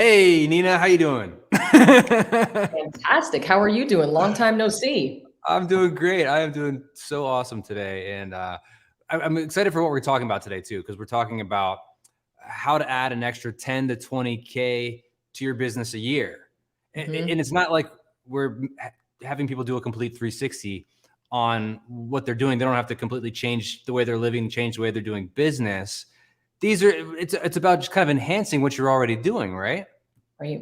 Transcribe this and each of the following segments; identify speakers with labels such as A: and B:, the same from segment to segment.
A: Hey, Nina, how you doing?
B: Fantastic. How are you doing? Long time no see.
A: I'm doing great. I am doing so awesome today. And I'm excited for what we're talking about today, too, because we're talking about how to add an extra 10 to 20K to your business a year. And
B: Hmm.
A: it's not like we're having people do a complete 360 on what they're doing. They don't have to completely change the way they're living, change the way they're doing business. It's about just kind of enhancing what you're already doing, right?
B: Right.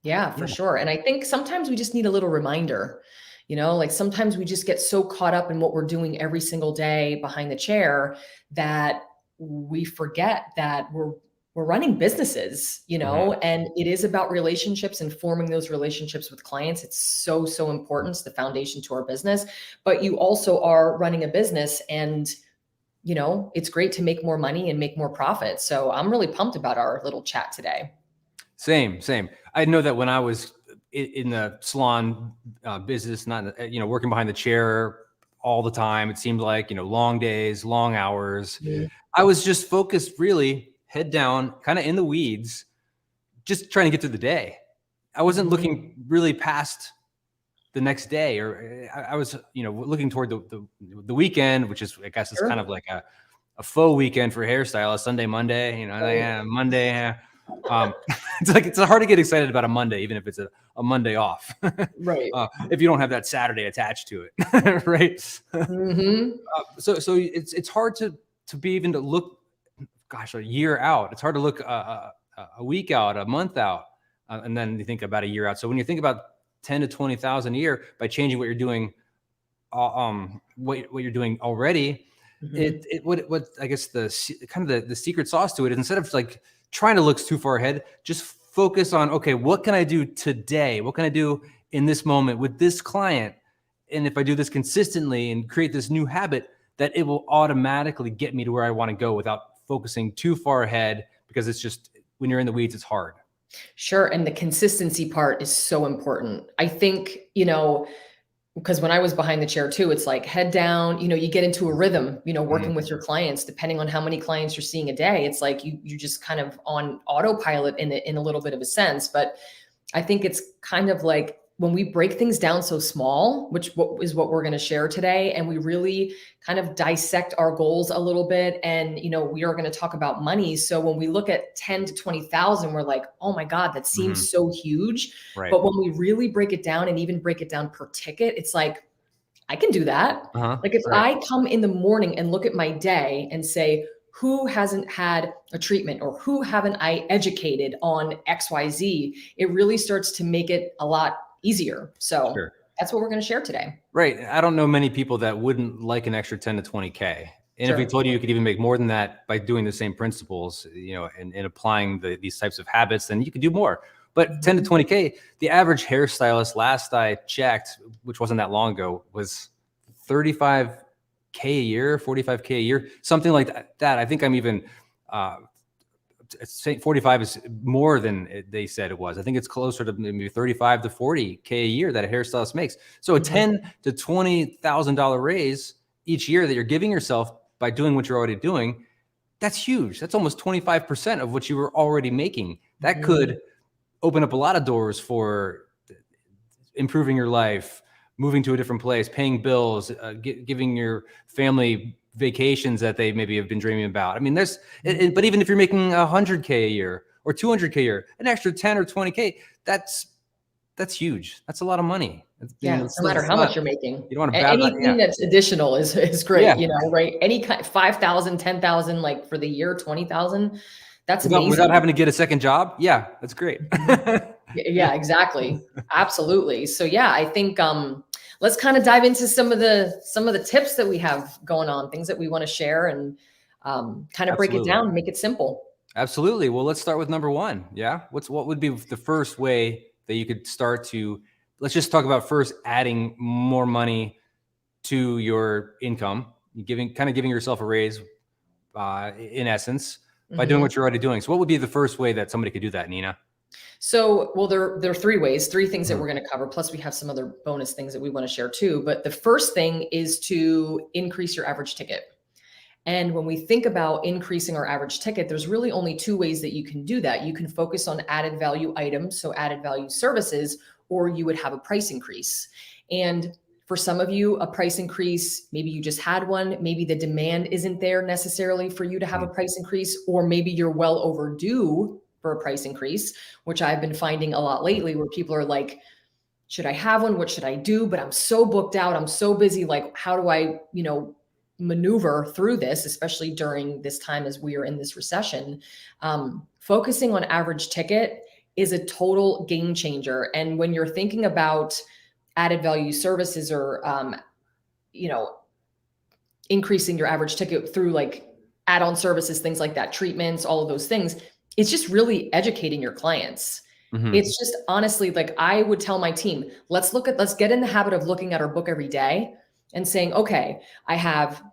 B: Yeah, for
A: Yeah.
B: sure. And I think sometimes we just need a little reminder, like sometimes we just get so caught up in what we're doing every single day behind the chair that we forget that we're running businesses,
A: Mhm.
B: and it is about relationships and forming those relationships with clients. It's so, so important. It's the foundation to our business. But you also are running a business and it's great to make more money and make more profit. So I'm really pumped about our little chat today.
A: Same. I know that when I was in the salon business, not working behind the chair all the time, it seemed like long days, long hours.
B: Mhm.
A: I was just focused, really head down, kind of in the weeds, just trying to get through the day. I wasn't
B: Mhm.
A: looking really past the next day, or I was looking toward the weekend, which is, I guess, is kind
B: Sure.
A: of like a faux weekend for hairstylists. Sunday, Monday, like,
B: Right.
A: yeah, Monday. Yeah. Um, it's hard to get excited about a Monday, even if it's a Monday off.
B: Right.
A: If you don't have that Saturday attached to it, right?
B: Mhm.
A: So it's hard to be even to look, gosh, a year out. It's hard to look a week out, a month out, and then you think about a year out. So when you think about 10 to 20,000 a year by changing what you're doing, what you're doing already,
B: Mhm.
A: what I guess kind of the secret sauce to it is, instead of like trying to look too far ahead, just focus on, okay, what can I do today? What can I do in this moment with this client? And if I do this consistently and create this new habit, that it will automatically get me to where I want to go without focusing too far ahead, because it's just, when you're in the weeds, it's hard.
B: Sure, and the consistency part is so important. I think, because when I was behind the chair too, it's like head down, you get into a rhythm,
A: Mhm.
B: working with your clients, depending on how many clients you're seeing a day. It's like you just kind of on autopilot in a little bit of a sense. But I think it's kind of like when we break things down so small, which is what we're going to share today, and we really kind of dissect our goals a little bit. And we are going to talk about money. So when we look at 10 to 20,000, we're like, oh my God, that
A: Mhm.
B: seems so huge.
A: Right.
B: But when we really break it down and even break it down per ticket, it's like, I can do that.
A: Uh-huh.
B: Like if
A: Right.
B: I come in the morning and look at my day and say, who hasn't had a treatment or who haven't I educated on XYZ, it really starts to make it a lot easier. So
A: Sure.
B: that's what we're going to share today.
A: Right. I don't know many people that wouldn't like an extra 10 to 20K. And if we
B: Sure.
A: told you you could even make more than that by doing the same principles, and applying these types of habits, then you could do more. But 10 to
B: Mhm.
A: 20K, the average hairstylist, last I checked, which wasn't that long ago, was 35K a year, 45K a year, something like that. I think I'm even, uh, 45 is more than they said it was. I think it's closer to maybe 35 to 40K a year that a hairstylist makes. So a
B: Mhm.
A: 10 to $20,000 raise each year that you're giving yourself by doing what you're already doing, that's huge. That's almost 25% of what you were already making. That
B: Mhm.
A: could open up a lot of doors for improving your life, moving to a different place, paying bills, giving your family vacations that they maybe have been dreaming about. I mean, but even if you're making 100K a year or 200K a year, an extra 10 or 20K, that's huge. That's a lot of money.
B: Yeah, no matter
A: It's
B: how
A: not,
B: much you're making.
A: you don't want to bat that.
B: Anything
A: Yeah.
B: that's additional is great,
A: Yeah.
B: right? Any kind 5,000, 10,000, like for the year, 20,000, that's
A: Without
B: amazing.
A: having to get a second job. Yeah. That's great.
B: Mhm. Yeah, exactly. Absolutely. So yeah, I think let's kind of dive into some of the tips that we have going on, things that we want to share and kind of break it
A: Absolutely.
B: down and make it simple.
A: Absolutely. Well, let's start with number one. Yeah. What would be the first way that you could start to, let's just talk about first adding more money to your income, giving yourself a raise, in essence, by doing
B: Mhm.
A: what you're already doing. So what would be the first way that somebody could do that, Nina?
B: So, well, there are three ways, three things that
A: Mhm.
B: we're going to cover. Plus, we have some other bonus things that we want to share too. But the first thing is to increase your average ticket. And when we think about increasing our average ticket, there's really only two ways that you can do that. You can focus on added value items, so added value services, or you would have a price increase. And for some of you, a price increase, maybe you just had one, maybe the demand isn't there necessarily for you to have a price increase, or maybe you're well overdue for a price increase, which I've been finding a lot lately, where people are like, should I have one? What should I do? But I'm so booked out. I'm so busy. Like, how do I, maneuver through this, especially during this time as we are in this recession? Focusing on average ticket is a total game changer. And when you're thinking about added value services or, increasing your average ticket through like add-on services, things like that, treatments, all of those things, it's just really educating your clients. It's just honestly, like I would tell my team, let's get in the habit of looking at our book every day and saying, okay, I have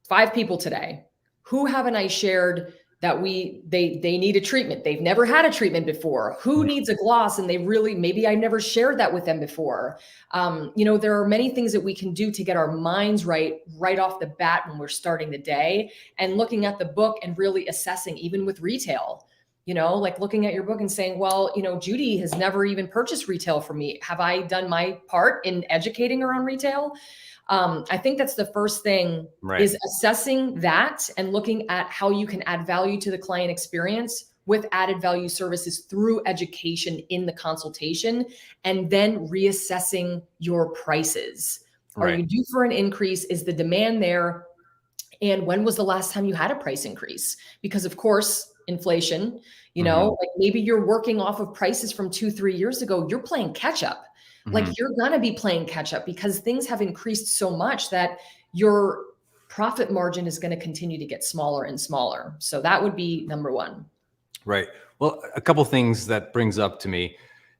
B: 5 people today. Who haven't I shared that they need a treatment? They've never had a treatment before. Who needs a gloss? And maybe I never shared that with them before. There are many things that we can do to get our minds right off the bat when we're starting the day, and looking at the book and really assessing, even with retail, like looking at your book and saying, well, Judy has never even purchased retail from me. Have I done my part in educating her on retail? I think that's the first thing, is assessing that and looking at how you can add value to the client experience with added value services through education in the consultation, and then reassessing your prices. Are you due for an increase? Is the demand there? And when was the last time you had a price increase? Because of course, inflation, like maybe you're working off of prices from 2-3 years ago, you're playing catch up. Like you're going to be playing catch up because things have increased so much that your profit margin is going to continue to get smaller and smaller. So that would be number one.
A: Right. Well, a couple things that brings up to me.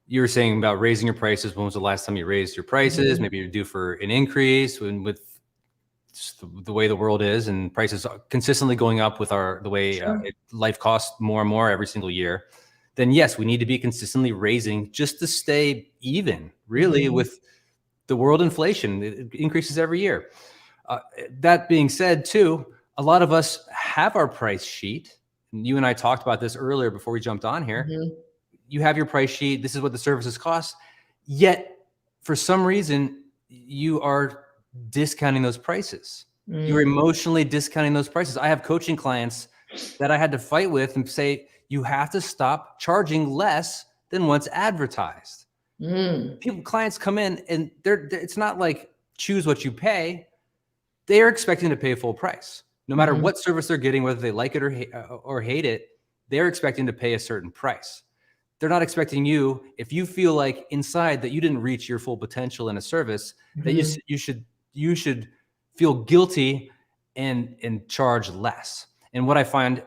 A: You were saying about raising your prices. When was the last time you raised your prices? Maybe you're due for an increase with just the way the world is, and prices are consistently going up with the way life costs more and more every single year. Then yes, we need to be consistently raising just to stay even, really, with the world inflation. It increases every year. That being said, too, a lot of us have our price sheet. And you and I talked about this earlier before we jumped on here. You have your price sheet. This is what the services cost. Yet, for some reason, you are discounting those prices. You're emotionally discounting those prices. I have coaching clients that I had to fight with and say, you have to stop charging less than what's advertised. Clients come in and it's not like choose what you pay. They are expecting to pay full price. No matter what service they're getting, whether they like it or hate it, they're expecting to pay a certain price. They're not expecting you, if you feel like inside that you didn't reach your full potential in a service, that you should feel guilty and charge less. And what I find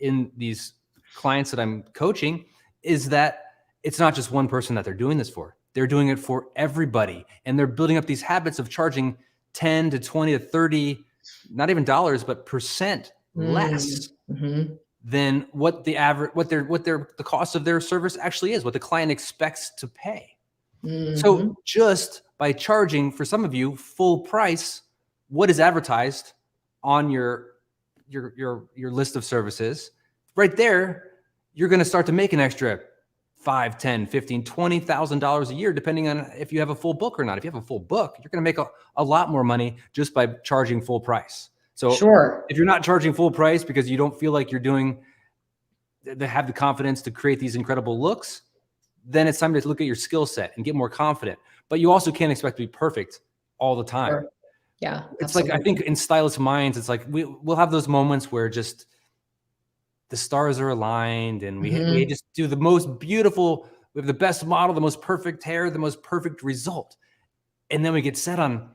A: in these clients that I'm coaching is that it's not just one person that they're doing this for. They're doing it for everybody. And they're building up these habits of charging 10 to 20 to 30, not even dollars, but percent less than what the average, the cost of their service actually is, what the client expects to pay. So just by charging, for some of you, full price, what is advertised on your list of services, right there, you're going to start to make an extra $5, $10, $15, $20,000 a year, depending on if you have a full book or not. If you have a full book, you're going to make a lot more money just by charging full price. So if you're not charging full price because you don't feel like you're have the confidence to create these incredible looks, then it's time to look at your skill set and get more confident. But you also can't expect to be perfect all the time.
B: Yeah.
A: It's like, I think in stylist minds, it's like we'll have those moments where just the stars are aligned and we just do the most beautiful, we have the best model, the most perfect hair, the most perfect result. And then we get set on,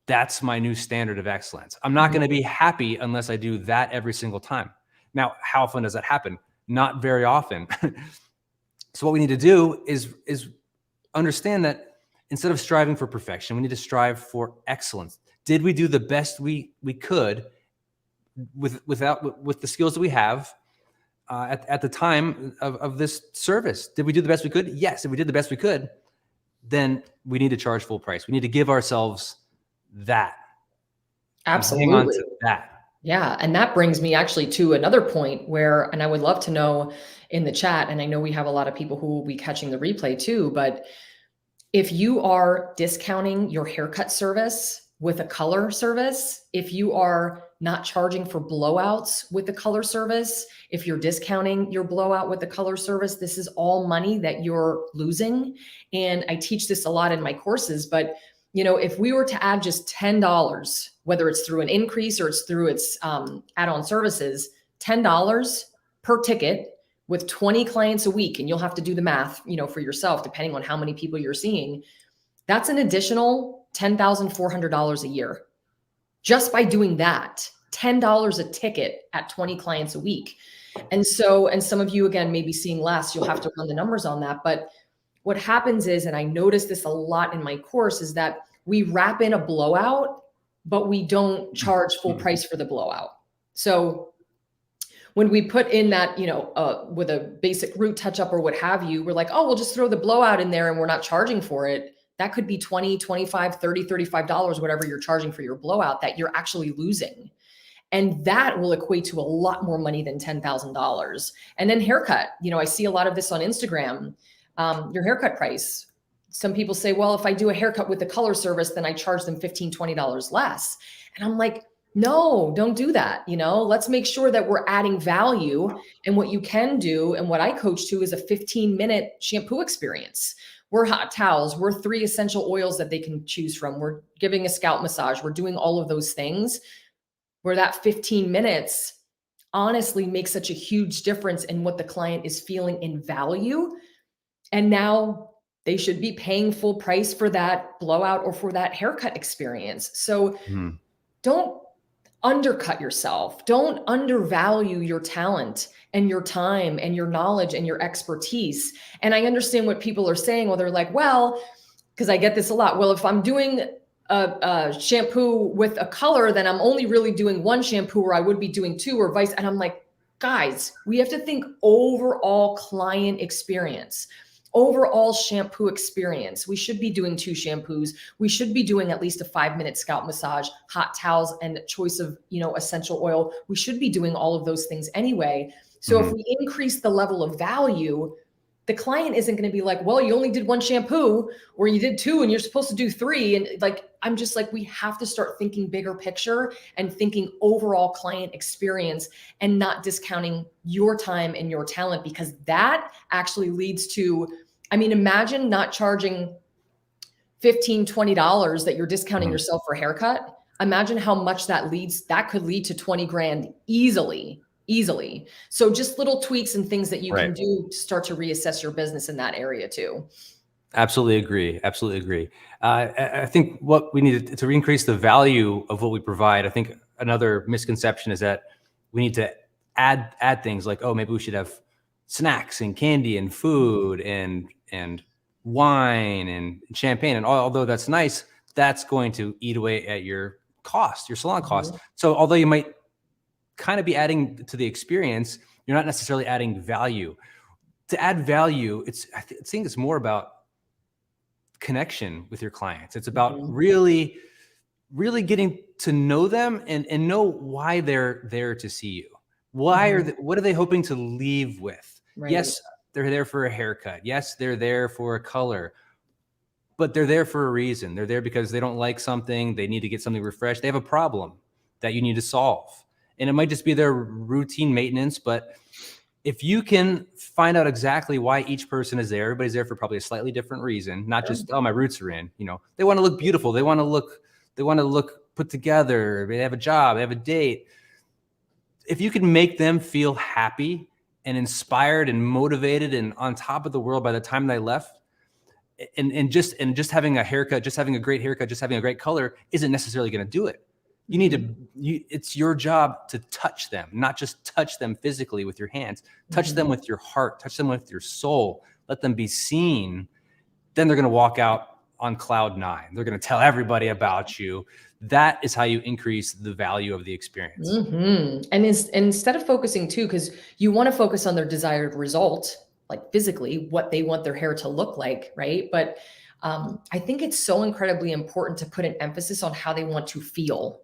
A: that's my new standard of excellence. I'm not going to be happy unless I do that every single time. Now, how often does that happen? Not very often. So what we need to do is understand that instead of striving for perfection, we need to strive for excellence. Did we do the best we could with the skills that we have at the time of this service? Did we do the best we could? Yes. If we did the best we could, then we need to charge full price. We need to give ourselves that.
B: Absolutely.
A: Hang on to that.
B: Yeah. And that brings me actually to another point where, and I would love to know in the chat, and I know we have a lot of people who will be catching the replay too, but if you are discounting your haircut service with a color service, if you are not charging for blowouts with the color service, if you're discounting your blowout with the color service, this is all money that you're losing. And I teach this a lot in my courses, but if we were to add just $10, whether it's through an increase or it's through its add-on services, $10 per ticket with 20 clients a week, and you'll have to do the math, for yourself, depending on how many people you're seeing, that's an additional $10,400 a year. Just by doing that, $10 a ticket at 20 clients a week. And some of you, again, may be seeing less, you'll have to run the numbers on that. But what happens is, and I notice this a lot in my course, is that we wrap in a blowout, but we don't charge full price for the blowout. So when we put in that, with a basic root touch up or what have you, we're like, oh, we'll just throw the blowout in there and we're not charging for it. That could be $20, $25, $30, $35, whatever you're charging for your blowout that you're actually losing. And that will equate to a lot more money than $10,000. And then haircut, I see a lot of this on Instagram. Your haircut price. Some people say, well, if I do a haircut with the color service, then I charge them $15, $20 less. And I'm like, no, don't do that. Let's make sure that we're adding value. And what you can do, and what I coach to, is a 15-minute shampoo experience. We're hot towels. We're 3 essential oils that they can choose from. We're giving a scalp massage. We're doing all of those things where that 15 minutes honestly makes such a huge difference in what the client is feeling in value. And now they should be paying full price for that blowout or for that haircut experience. So don't undercut yourself. Don't undervalue your talent and your time and your knowledge and your expertise. And I understand what people are saying. Well, they're like, well, because I get this a lot. Well, if I'm doing a shampoo with a color, then I'm only really doing 1 shampoo, or I would be doing 2, or vice. And I'm like, guys, we have to think overall client experience. Overall shampoo experience. We should be doing 2 shampoos. We should be doing at least a 5-minute scalp massage, hot towels, and choice of, essential oil. We should be doing all of those things anyway. So if we increase the level of value, the client isn't going to be like, well, you only did 1 shampoo, or you did 2 and you're supposed to do 3. And I'm just like, we have to start thinking bigger picture and thinking overall client experience, and not discounting your time and your talent, because that actually leads to, imagine not charging $15, $20 that you're discounting yourself for a haircut. Imagine how much that could lead to 20 grand easily. So just little tweaks and things that you can do to start to reassess your business in that area too.
A: Absolutely agree. I think what we need to increase the value of what we provide. I think another misconception is that we need to add things like, oh, maybe we should have snacks and candy and food and wine and champagne. And although that's nice, that's going to eat away at your cost, your salon cost. So although you might kind of be adding to the experience, you're not necessarily adding value. To add value, I think it's more about connection with your clients. It's about really getting to know them and know why they're there to see you. What are they hoping to leave with? Yes, they're there for a haircut. Yes, they're there for a color, but they're there for a reason. They're there because they don't like something. They need to get something refreshed. They have a problem that you need to solve. And it might just be their routine maintenance, but if you can find out exactly why each person is there, everybody's there for probably a slightly different reason, not just, oh, my roots are in, they want to look beautiful. They want to look put together. They have a job, they have a date. If you can make them feel happy and inspired and motivated and on top of the world by the time they left, and just having a haircut, just having a great haircut, just having a great color isn't necessarily going to do it. You need to, it's your job to touch them, not just touch them physically with your hands, touch them with your heart, touch them with your soul, let them be seen. Then they're going to walk out on cloud 9. They're going to tell everybody about you. That is how you increase the value of the experience.
B: And instead of focusing too, because you want to focus on their desired result, like physically, what they want their hair to look like, right? But I think it's so incredibly important to put an emphasis on how they want to feel.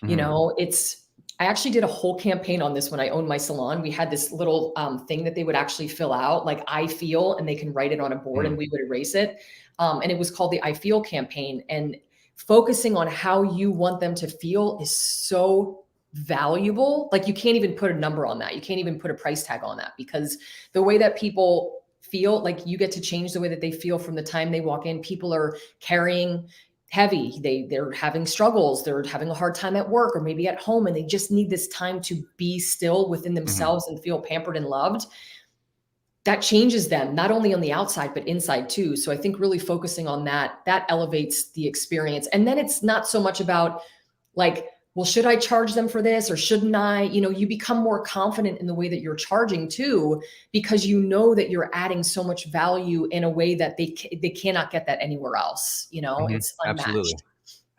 B: It's I actually did a whole campaign on this when I owned my salon. We had this little thing that they would actually fill out, like I feel, and they can write it on a board and we would erase it. And it was called the I Feel campaign. And focusing on how you want them to feel is so valuable. Like you can't even put a number on that. You can't even put a price tag on that, because the way that people feel, like you get to change the way that they feel from the time they walk in. People are carrying heavy, they're having struggles, they're having a hard time at work or maybe at home, and they just need this time to be still within themselves and feel pampered and loved. That changes them, not only on the outside but inside too. So I think really focusing on that elevates the experience. And then it's not so much about like, well, should I charge them for this or shouldn't I? You know, you become more confident in the way that you're charging too, because you know that you're adding so much value in a way that they cannot get that anywhere else. You know, it's unmatched.
A: Absolutely.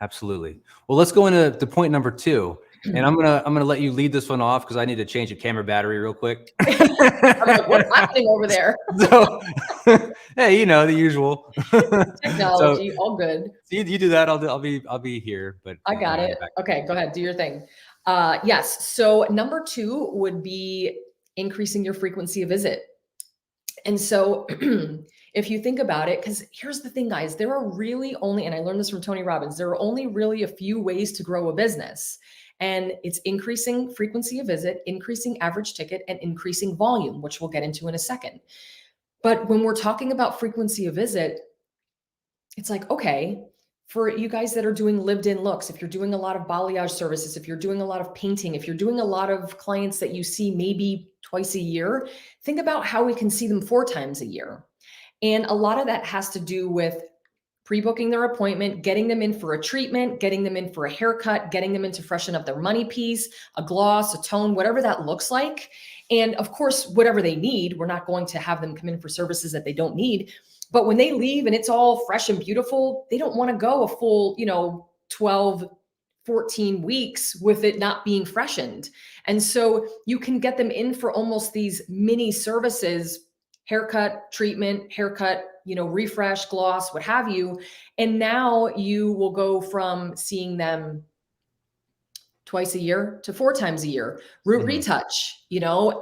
A: Absolutely. Well, let's go into the point number 2. And I'm gonna let you lead this one off because I need to change a camera battery real quick.
B: I'm like, what's happening over there?
A: So, hey, you know, the usual.
B: Technology,
A: So,
B: all good.
A: you do that. I'll be here. But
B: I got it. Okay, go ahead, do your thing. Yes. So number 2 would be increasing your frequency of visit. And so if you think about it, because here's the thing, guys, there are really only, and I learned this from Tony Robbins, there are only really a few ways to grow a business. And it's increasing frequency of visit, increasing average ticket, and increasing volume, which we'll get into in a second. But when we're talking about frequency of visit, it's like, okay, for you guys that are doing lived in looks, if you're doing a lot of balayage services, if you're doing a lot of painting, if you're doing a lot of clients that you see maybe twice a year, think about how we can see them 4 times a year. And a lot of that has to do with pre-booking their appointment, getting them in for a treatment, getting them in for a haircut, getting them in to freshen up their money piece, a gloss, a tone, whatever that looks like. And of course, whatever they need, we're not going to have them come in for services that they don't need. But when they leave and it's all fresh and beautiful, they don't want to go a full, 12, 14 weeks with it not being freshened. And so you can get them in for almost these mini services, haircut, treatment, haircut, refresh, gloss, what have you. And now you will go from seeing them twice a year to 4 times a year. Root retouch,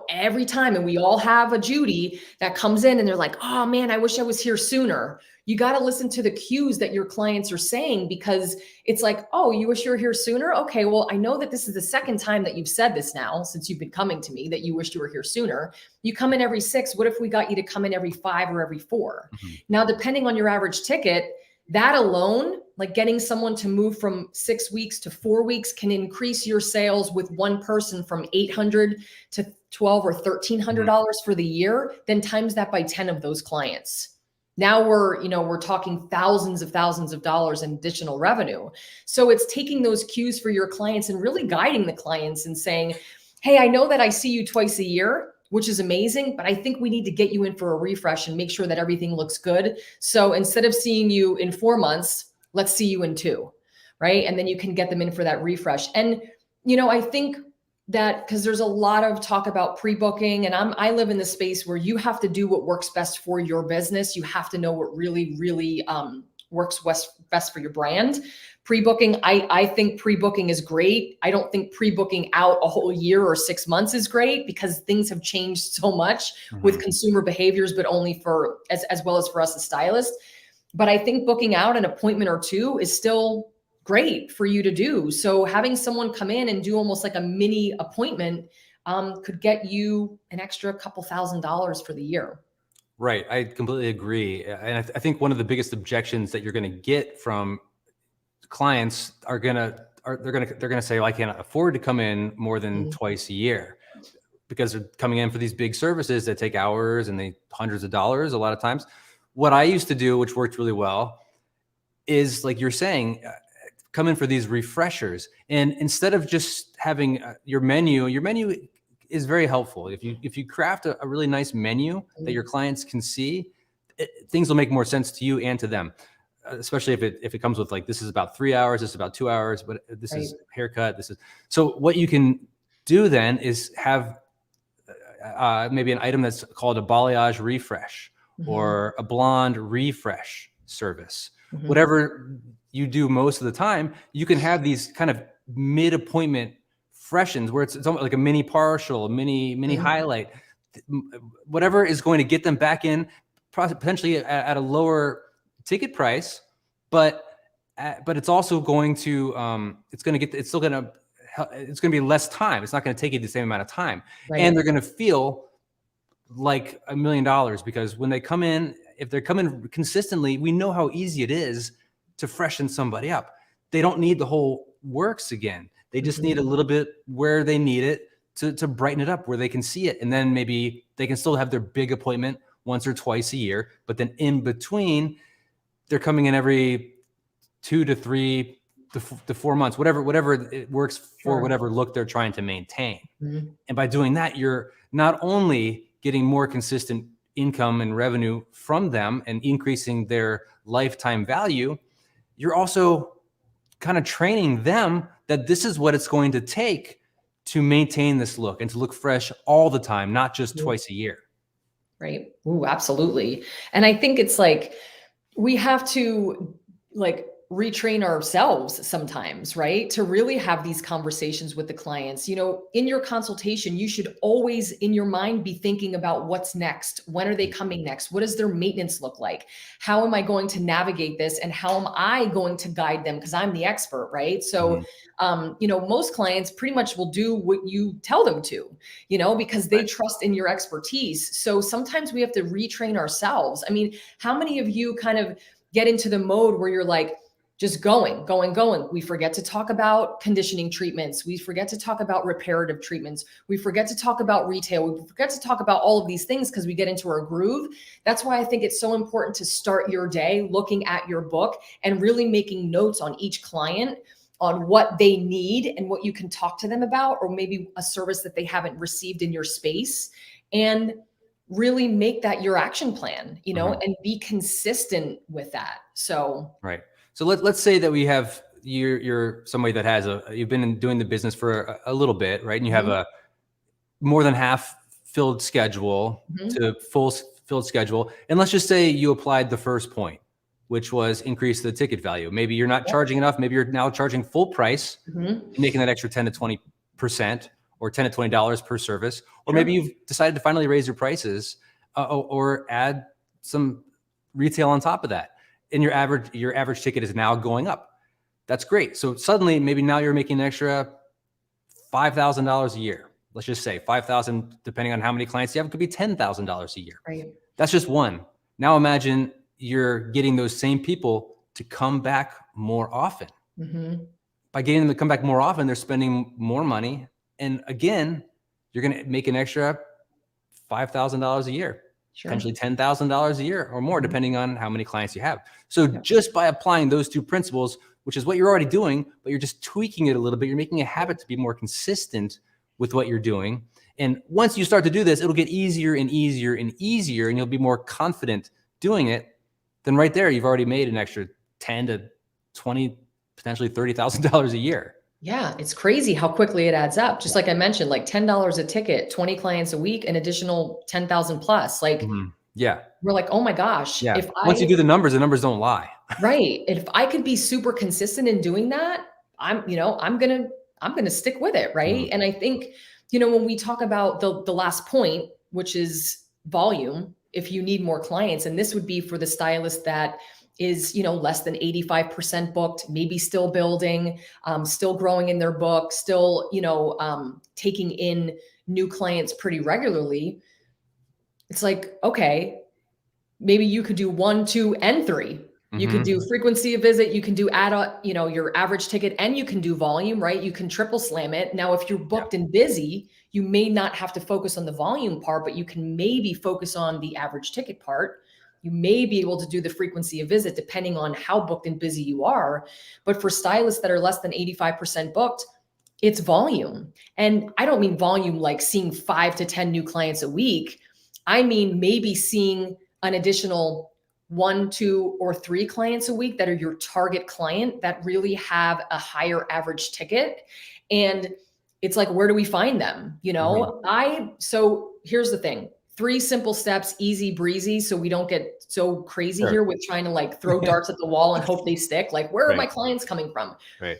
B: every time. And we all have a Judy that comes in and they're like, oh man, I wish I was here sooner. You got to listen to the cues that your clients are saying, because it's like, oh, you wish you were here sooner? Okay, well, I know that this is the second time that you've said this now since you've been coming to me, that you wished you were here sooner. You come in every 6. What if we got you to come in every 5 or every 4? Now, depending on your average ticket, that alone, like getting someone to move from 6 weeks to 4 weeks, can increase your sales with one person from $800 to $1,200 or $1,300 for the year. Then times that by 10 of those clients. Now we're talking thousands of dollars in additional revenue. So it's taking those cues for your clients and really guiding the clients and saying, hey, I know that I see you twice a year, which is amazing, but I think we need to get you in for a refresh and make sure that everything looks good. So instead of seeing you in 4 months, let's see you in 2, right? And then you can get them in for that refresh. And, I think that because there's a lot of talk about pre-booking, and I live in the space where you have to do what works best for your business. You have to know what really, really works best for your brand. Pre-booking, I think pre-booking is great. I don't think pre-booking out a whole year or 6 months is great, because things have changed so much with consumer behaviors, but only for as well as for us as stylists. But I think booking out an appointment or 2 is still great for you to do. So having someone come in and do almost like a mini appointment could get you an extra couple $1,000s for the year.
A: Right. I completely agree. And I think one of the biggest objections that you're going to get from clients they're going to say, well, I can't afford to come in more than twice a year, because they're coming in for these big services that take hours and hundreds of dollars a lot of times. What I used to do, which worked really well, is like you're saying, come in for these refreshers. And instead of just having your menu is very helpful. If you craft a really nice menu that your clients can see, things will make more sense to you and to them. Especially if it comes with like, this is about 3 hours, this is about 2 hours, but this is haircut. So what you can do then is have maybe an item that's called a balayage refresh or a blonde refresh service. Whatever you do most of the time, you can have these kind of mid-appointment freshens, where it's almost like a mini partial, mini
B: Mhm.
A: highlight, whatever is going to get them back in, potentially at a lower ticket price, but it's also going to it's going to be less time. It's not going to take you the same amount of time,
B: Right.
A: and they're going to feel like $1 million, because when they come in, if they're coming consistently, we know how easy it is to freshen somebody up. They don't need the whole works again. They just need a little bit where they need it to brighten it up, where they can see it. And then maybe they can still have their big appointment once or twice a year, but then in between, they're coming in every 2 to 3 to 4 months, whatever it works for, whatever look they're trying to maintain.
B: Mhm.
A: And by doing that, you're not only getting more consistent income and revenue from them and increasing their lifetime value, you're also kind of training them that this is what it's going to take to maintain this look and to look fresh all the time, not just twice a year.
B: Right. Ooh, absolutely. And I think it's like, we have to like retrain ourselves sometimes, right? To really have these conversations with the clients. You know, in your consultation, you should always in your mind be thinking about what's next. When are they coming next? What does their maintenance look like? How am I going to navigate this? And how am I going to guide them? Because I'm the expert, right? So, you know, most clients pretty much will do what you tell them to, you know, because they trust in your expertise. So sometimes we have to retrain ourselves. I mean, how many of you kind of get into the mode where you're like, just going. We forget to talk about conditioning treatments. We forget to talk about reparative treatments. We forget to talk about retail. We forget to talk about all of these things because we get into our groove. That's why I think it's so important to start your day looking at your book and really making notes on each client on what they need and what you can talk to them about, or maybe a service that they haven't received in your space, and really make that your action plan, you know, and be consistent with that. So,
A: right. So let's say that we have you're somebody that has you've been doing the business for a little bit, right? And you have a more than half filled schedule to full filled schedule. And let's just say you applied the first point, which was increase the ticket value. Maybe you're not charging enough. Maybe you're now charging full price, making that extra 10 to 20% or $10 to $20 per service. Or maybe you've decided to finally raise your prices or add some retail on top of that. And your average ticket is now going up. That's great. So suddenly, maybe now you're making an extra $5,000 a year. Let's just say 5,000, depending on how many clients you have, it could be $10,000 a year.
B: right.
A: That's just one. Now imagine you're getting those same people to come back more often. By getting them to come back more often, they're spending more money. And again, you're going to make an extra $5,000 a year. Potentially $10,000 a year or more, depending on how many clients you have. So just by applying those two principles, which is what you're already doing, but you're just tweaking it a little bit, you're making a habit to be more consistent with what you're doing. And once you start to do this, it'll get easier and easier and easier, and you'll be more confident doing it. Then right there, you've already made an extra 10 to 20, potentially $30,000 a year.
B: Yeah, it's crazy how quickly it adds up. Just like I mentioned, like $10 a ticket, 20 clients a week, an additional 10,000 plus. Like, we're like, oh my gosh.
A: Yeah.
B: If
A: Once you do the numbers don't lie.
B: Right. If I could be super consistent in doing that, I'm going to stick with it. Right. And I think, you know, when we talk about the last point, which is volume, if you need more clients, and this would be for the stylist that is, you know, less than 85% booked, maybe still building, still growing in their book, still, you know, taking in new clients pretty regularly. It's like, okay, maybe you could do 1, 2, and 3. You could do frequency of visit. You can do you know, your average ticket, and you can do volume, right? You can triple slam it. Now, if you're booked and busy, you may not have to focus on the volume part, but you can maybe focus on the average ticket part. You may be able to do the frequency of visit depending on how booked and busy you are. But for stylists that are less than 85% booked, it's volume. And I don't mean volume like seeing 5 to 10 new clients a week. I mean, maybe seeing an additional 1, 2, or 3 clients a week that are your target client that really have a higher average ticket. And it's like, where do we find them? You know, so here's the thing. 3 simple steps, easy breezy. So we don't get so crazy here with trying to like throw darts at the wall and hope they stick. Like, where are my clients coming from?
A: Right.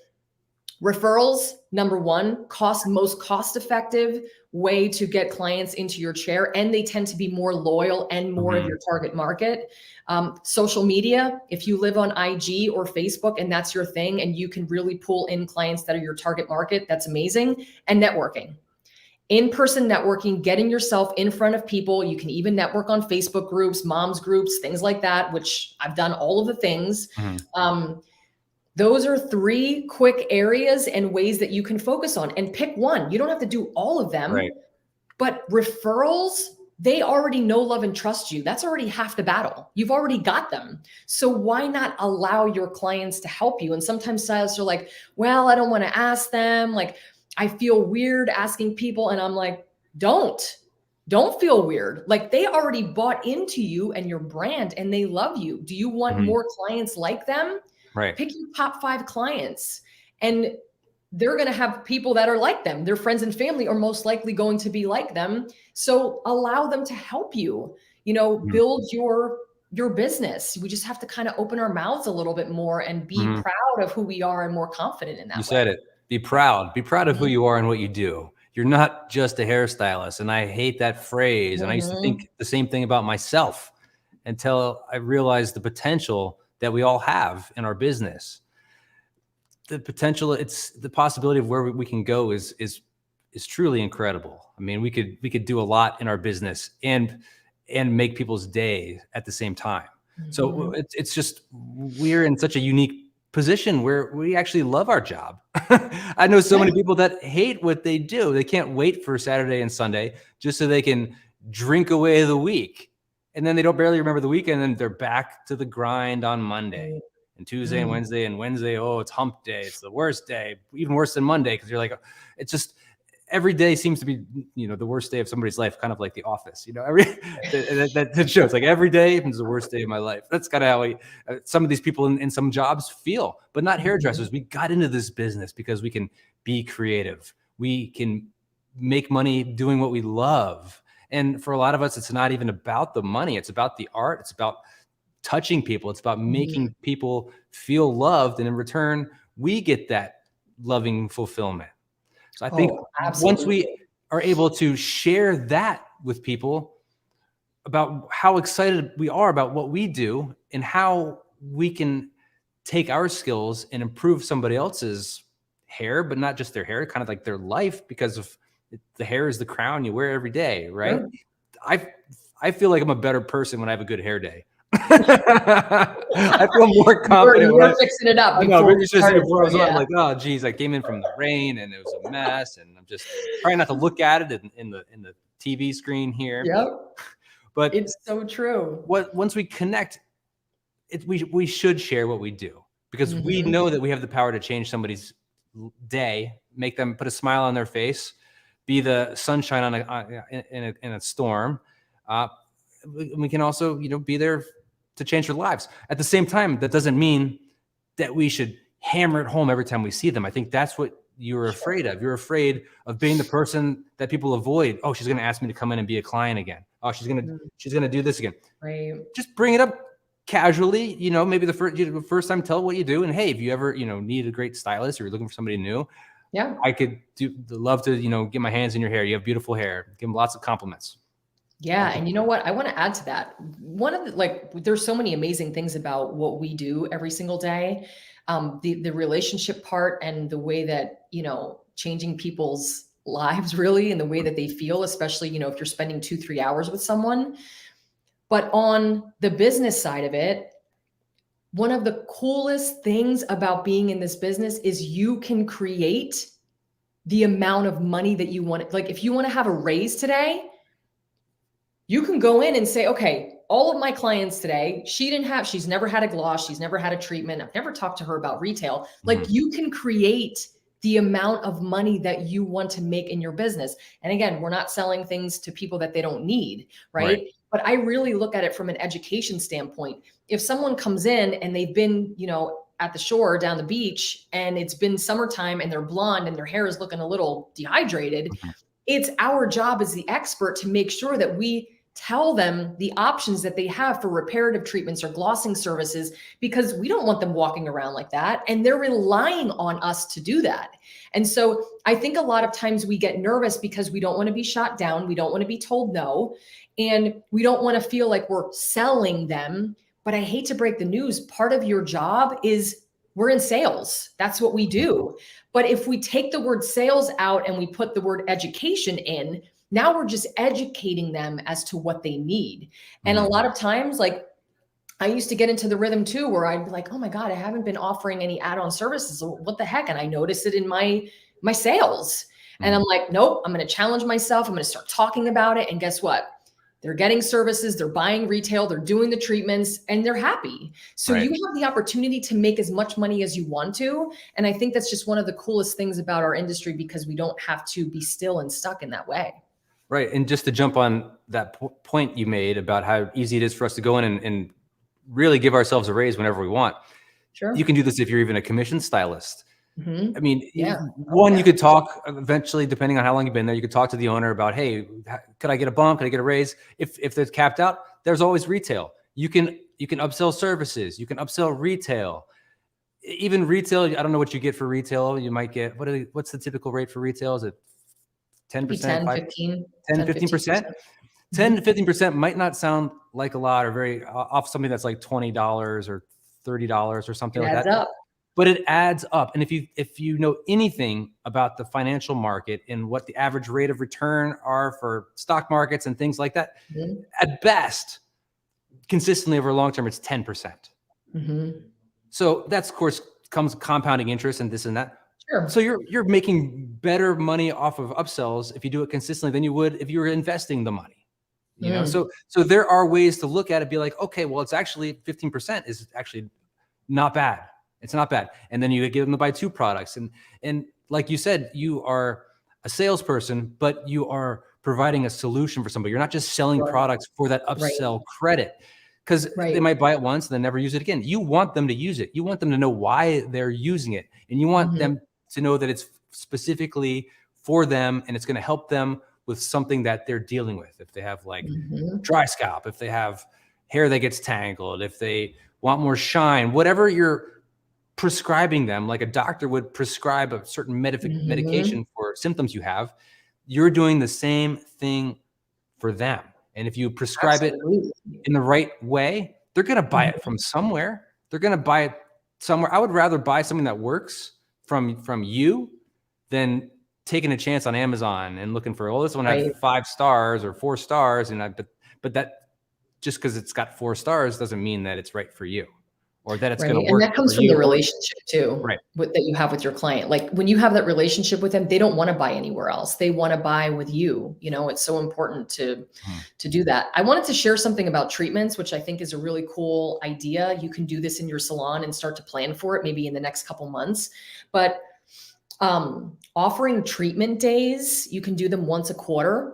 B: Referrals, number one, most cost effective way to get clients into your chair, and they tend to be more loyal and more of your target market. Social media, if you live on IG or Facebook and that's your thing, and you can really pull in clients that are your target market, that's amazing. And networking. In-person networking, getting yourself in front of people. You can even network on Facebook groups, moms groups, things like that, which I've done all of the things. Those are 3 quick areas and ways that you can focus on, and pick one. You don't have to do all of them, but referrals, they already know, love, and trust you. That's already half the battle. You've already got them. So why not allow your clients to help you? And sometimes stylists are like, well, I don't want to ask them. Like, I feel weird asking people. And I'm like, don't feel weird. Like, they already bought into you and your brand and they love you. Do you want more clients like them? Pick your top 5 clients, and they're going to have people that are like them. Their friends and family are most likely going to be like them. So allow them to help you, build your business. We just have to kind of open our mouths a little bit more and be proud of who we are and more confident in that.
A: You said it. Be proud of who you are and what you do. You're not just a hairstylist. And I hate that phrase. And I used to think the same thing about myself until I realized the potential that we all have in our business. The potential, it's the possibility of where we can go is truly incredible. I mean, we could do a lot in our business and make people's day at the same time. So it's just, we're in such a unique position where we actually love our job. I know so many people that hate what they do. They can't wait for Saturday and Sunday just so they can drink away the week. And then they don't barely remember the weekend, and they're back to the grind on Monday and Tuesday and Wednesday. Oh, it's hump day. It's the worst day, even worse than Monday. Cause you're like, it's just, every day seems to be, the worst day of somebody's life, kind of like The Office, that shows, like, every day is the worst day of my life. That's kind of how some of these people in some jobs feel, but not hairdressers. We got into this business because we can be creative. We can make money doing what we love. And for a lot of us, it's not even about the money. It's about the art. It's about touching people. It's about making people feel loved. And in return, we get that loving fulfillment. So I think once we are able to share that with people about how excited we are about what we do and how we can take our skills and improve somebody else's hair, but not just their hair, kind of like their life, because of the hair is the crown you wear every day, right? I feel like I'm a better person when I have a good hair day. I feel more confident.
B: You were fixing it up.
A: I know, before I'm like, oh geez, I came in from the rain and it was a mess, and I'm just trying not to look at it in the TV screen here. But
B: it's so true.
A: Once we connect, we should share what we do, because we know that we have the power to change somebody's day, make them put a smile on their face, be the sunshine in a storm. We can also, be there to change their lives. At the same time, that doesn't mean that we should hammer it home every time we see them. I think that's what you're afraid of. You're afraid of being the person that people avoid. Oh, she's going to ask me to come in and be a client again. Oh, she's going to do this again.
B: Right.
A: Just bring it up casually, maybe the first time, tell what you do. And hey, if you ever, need a great stylist or you're looking for somebody new, I could love to, get my hands in your hair. You have beautiful hair. Give them lots of compliments.
B: Yeah. And you know what? I want to add to that. One of there's so many amazing things about what we do every single day. The relationship part and the way that, changing people's lives really, and the way that they feel, especially, if you're spending 2-3 hours with someone. But on the business side of it, one of the coolest things about being in this business is you can create the amount of money that you want. Like, if you want to have a raise today, you can go in and say, okay, all of my clients today, she's never had a gloss. She's never had a treatment. I've never talked to her about retail. Like, you can create the amount of money that you want to make in your business. And again, we're not selling things to people that they don't need, right? But I really look at it from an education standpoint. If someone comes in and they've been, at the shore down the beach, and it's been summertime and they're blonde and their hair is looking a little dehydrated, it's our job as the expert to make sure that we tell them the options that they have for reparative treatments or glossing services, because we don't want them walking around like that. And they're relying on us to do that. And so I think a lot of times we get nervous because we don't want to be shot down. We don't want to be told no. And we don't want to feel like we're selling them. But I hate to break the news. Part of your job is we're in sales. That's what we do. But if we take the word sales out and we put the word education in, now we're just educating them as to what they need. And a lot of times, like, I used to get into the rhythm too, where I'd be like, oh my God, I haven't been offering any add-on services. What the heck? And I notice it in my sales. And I'm like, nope, I'm going to challenge myself. I'm going to start talking about it. And guess what? They're getting services, they're buying retail, they're doing the treatments, and they're happy. So you have the opportunity to make as much money as you want to. And I think that's just one of the coolest things about our industry, because we don't have to be still and stuck in that way.
A: Right. And just to jump on that point you made about how easy it is for us to go in and really give ourselves a raise whenever we want.
B: Sure.
A: You can do this if you're even a commission stylist. I mean,
B: Yeah.
A: you could talk eventually, depending on how long you've been there, you could talk to the owner about, hey, could I get a bump? Could I get a raise? If they're capped out, there's always retail. You can upsell services. You can upsell retail. Even retail, I don't know what you get for retail. You might get, what's the typical rate for retail? Is it 10%?
B: 10, 15,
A: 10, 15%? 10 to 15% might not sound like a lot, or very off something that's like $20 or $30 or something like that.
B: Up.
A: But it adds up. And if you know anything about the financial market and what the average rate of return are for stock markets and things like that, at best, consistently over a long term, it's 10%. So that's, of course, comes compounding interest and this and that.
B: Sure.
A: So you're making better money off of upsells if you do it consistently than you would if you were investing the money. You know, so there are ways to look at it, be like, okay, well, it's actually 15% is actually not bad. It's not bad. And then you give them to buy 2 products. And like you said, you are a salesperson, but you are providing a solution for somebody. You're not just selling products for that upsell credit, because they might buy it once and then never use it again. You want them to use it. You want them to know why they're using it. And you want them to know that it's specifically for them and it's going to help them with something that they're dealing with. If they have like dry scalp, if they have hair that gets tangled, if they want more shine, whatever you're prescribing them, like a doctor would prescribe a certain medication for symptoms you have, you're doing the same thing for them. And if you prescribe it in the right way, they're going to buy it from somewhere. They're going to buy it somewhere. I would rather buy something that works from you than taking a chance on Amazon and looking for, oh, this one has 5 stars or 4 stars. And but that, just because it's got 4 stars doesn't mean that it's right for you, or that it's going to work.
B: And that comes from the relationship too,
A: right?
B: That you have with your client. Like when you have that relationship with them, they don't want to buy anywhere else. They want to buy with you. You know, it's so important to do that. I wanted to share something about treatments, which I think is a really cool idea. You can do this in your salon and start to plan for it maybe in the next couple months. But offering treatment days, you can do them once a quarter.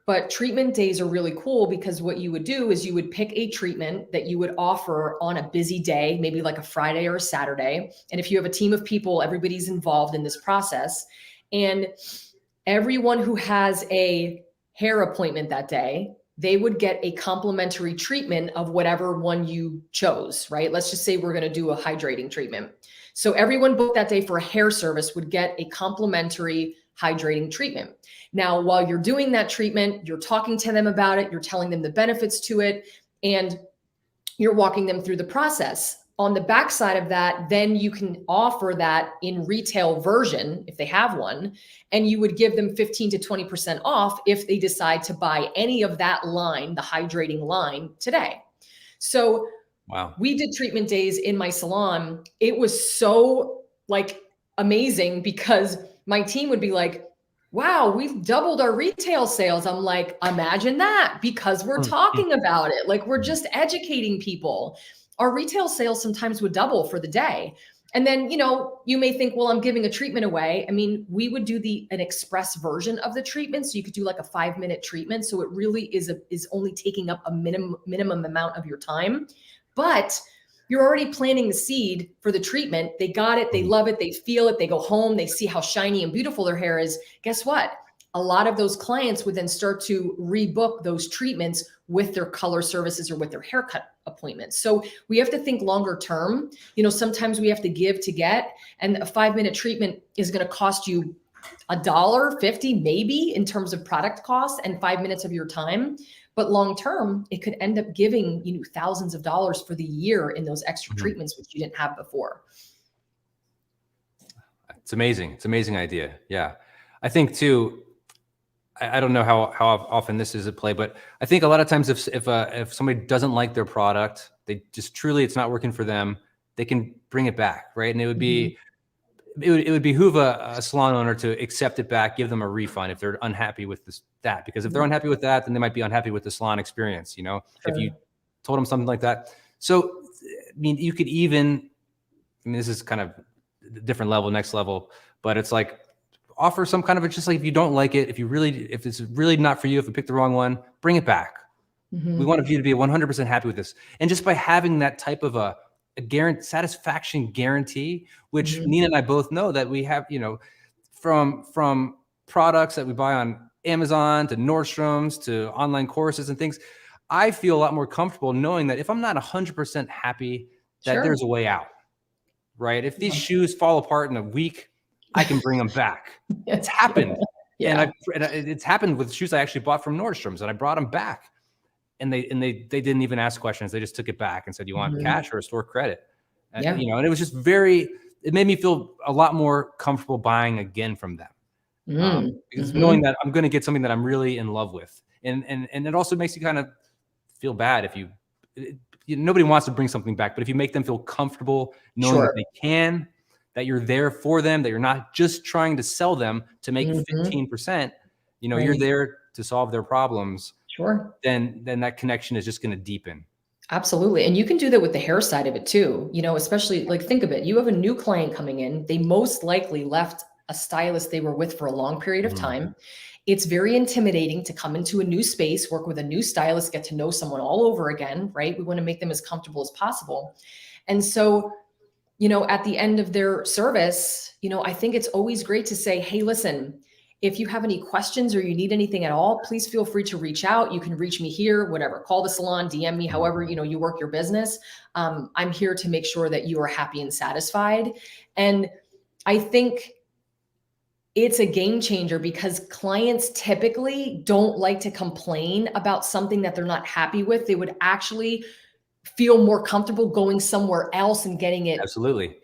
B: But treatment days are really cool because what you would do is you would pick a treatment that you would offer on a busy day, maybe like a Friday or a Saturday. And if you have a team of people, everybody's involved in this process. And everyone who has a hair appointment that day, they would get a complimentary treatment of whatever one you chose, right? Let's just say we're going to do a hydrating treatment. So everyone booked that day for a hair service would get a complimentary hydrating treatment. Now, while you're doing that treatment, you're talking to them about it, you're telling them the benefits to it, and you're walking them through the process. On the backside of that, then you can offer that in retail version if they have one, and you would give them 15 to 20% off if they decide to buy any of that line, the hydrating line, today. So we did treatment days in my salon. It was so like amazing because my team would be like, wow, we've doubled our retail sales. I'm like, imagine that, because we're talking about it. Like we're just educating people. Our retail sales sometimes would double for the day. And then, you know, you may think, well, I'm giving a treatment away. I mean, we would do an express version of the treatment. So you could do like a 5-minute treatment. So it really is only taking up a minimum amount of your time, but you're already planting the seed for the treatment. They got it. They love it. They feel it. They go home. They see how shiny and beautiful their hair is. Guess what? a lot of those clients would then start to rebook those treatments with their color services or with their haircut appointments. So we have to think longer term. You know, sometimes we have to give to get, and a 5-minute treatment is going to cost you $1.50 maybe in terms of product costs and 5 minutes of your time. But long term, it could end up giving you thousands of dollars for the year in those extra treatments, which you didn't have before.
A: It's amazing. It's an amazing idea. Yeah. I think too, I don't know how often this is at play, but I think a lot of times if somebody doesn't like their product, they just truly, it's not working for them, they can bring it back. Right. And it would be, it would behoove a salon owner to accept it back, give them a refund if they're unhappy with that, because if they're unhappy with that, then they might be unhappy with the salon experience, you know, if you told them something like that. So, I mean, you could even, I mean, this is kind of different level, next level, but it's like offer some kind of a, just like, if you don't like it, if it's really not for you, if you picked the wrong one, bring it back. We want you to be 100% happy with this. And just by having that type of a satisfaction guarantee, which Nina and I both know that we have, you know, from products that we buy on Amazon to Nordstrom's to online courses and things, I feel a lot more comfortable knowing that if I'm not 100% happy, that there's a way out, right? If these shoes fall apart in a week, I can bring them back. It's happened. And it's happened with shoes I actually bought from Nordstrom's, and I brought them back. And they didn't even ask questions. They just took it back and said, you want cash or a store credit? You know, and it was just it made me feel a lot more comfortable buying again from them. Because knowing that I'm going to get something that I'm really in love with. And it also makes you kind of feel bad if nobody wants to bring something back, but if you make them feel comfortable knowing that they can, that you're there for them, that you're not just trying to sell them to make 15%, you know, you're there to solve their problems. Then that connection is just going to deepen.
B: Absolutely. And you can do that with the hair side of it too. You know, especially like, think of it. You have a new client coming in. They most likely left a stylist they were with for a long period of time. It's very intimidating to come into a new space, work with a new stylist, get to know someone all over again, right? We want to make them as comfortable as possible. And so, you know, at the end of their service, you know, I think it's always great to say, hey, listen, if you have any questions or you need anything at all, please feel free to reach out. You can reach me here, whatever, call the salon, DM me, however, you know, you work your business. I'm here to make sure that you are happy and satisfied. And I think it's a game changer because clients typically don't like to complain about something that they're not happy with. They would actually feel more comfortable going somewhere else and getting it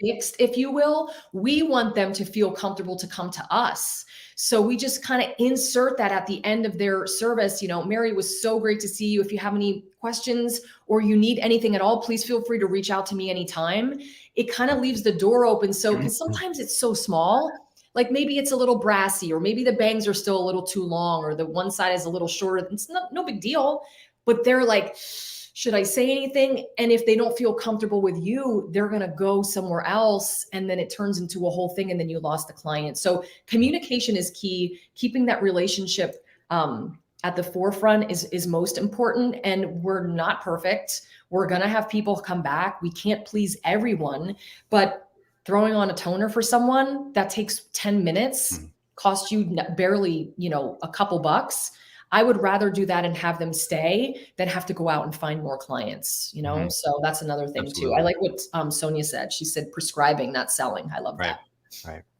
B: fixed, if you will. We want them to feel comfortable to come to us. So we just kind of insert that at the end of their service. You know, Mary, it was so great to see you. If you have any questions or you need anything at all, please feel free to reach out to me anytime. It kind of leaves the door open. So, because sometimes it's so small, like maybe it's a little brassy, or maybe the bangs are still a little too long, or the one side is a little shorter. It's no big deal, but they're like, should I say anything? And if they don't feel comfortable with you, they're going to go somewhere else. And then it turns into a whole thing. And then you lost the client. So communication is key. Keeping that relationship at the forefront is most important. And we're not perfect. We're going to have people come back. We can't please everyone, but throwing on a toner for someone that takes 10 minutes, costs you barely, you know, a couple bucks. I would rather do that and have them stay than have to go out and find more clients, you know? So that's another thing too. I like what Sonia said. She said prescribing, not selling. I love that.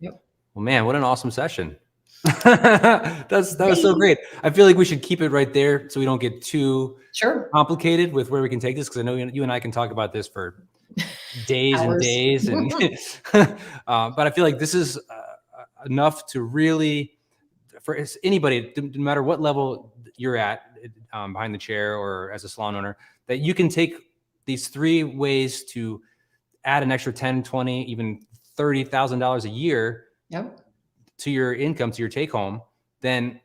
B: Yep.
A: Well, man, what an awesome session. That was so great. I feel like we should keep it right there so we don't get too complicated with where we can take this. Cause I know you and I can talk about this for days and days. And but I feel like this is enough to really, for anybody, no matter what level you're at behind the chair or as a salon owner, that you can take these 3 ways to add an extra 10, 20, even $30,000 a year to your income, to your take home, then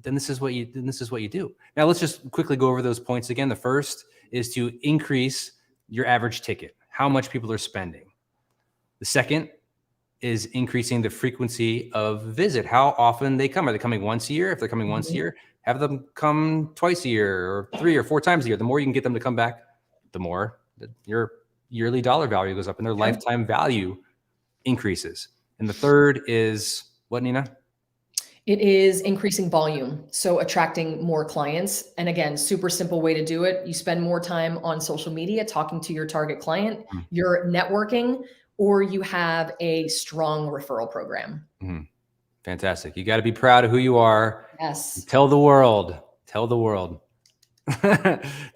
A: this is what you do. Now let's just quickly go over those points again. The first is to increase your average ticket, how much people are spending. The second is increasing the frequency of visit, how often they come. Are they coming once a year? If they're coming once a year, have them come twice a year or 3 or 4 times a year. The more you can get them to come back, the more your yearly dollar value goes up and their lifetime value increases. And the third is what, Nina?
B: It is increasing volume, so attracting more clients. And again, super simple way to do it. You spend more time on social media talking to your target client,
A: Mm.
B: you're networking, or you have a strong referral program.
A: Mm. Fantastic. You got to be proud of who you are.
B: Yes.
A: Tell the world. Tell the world.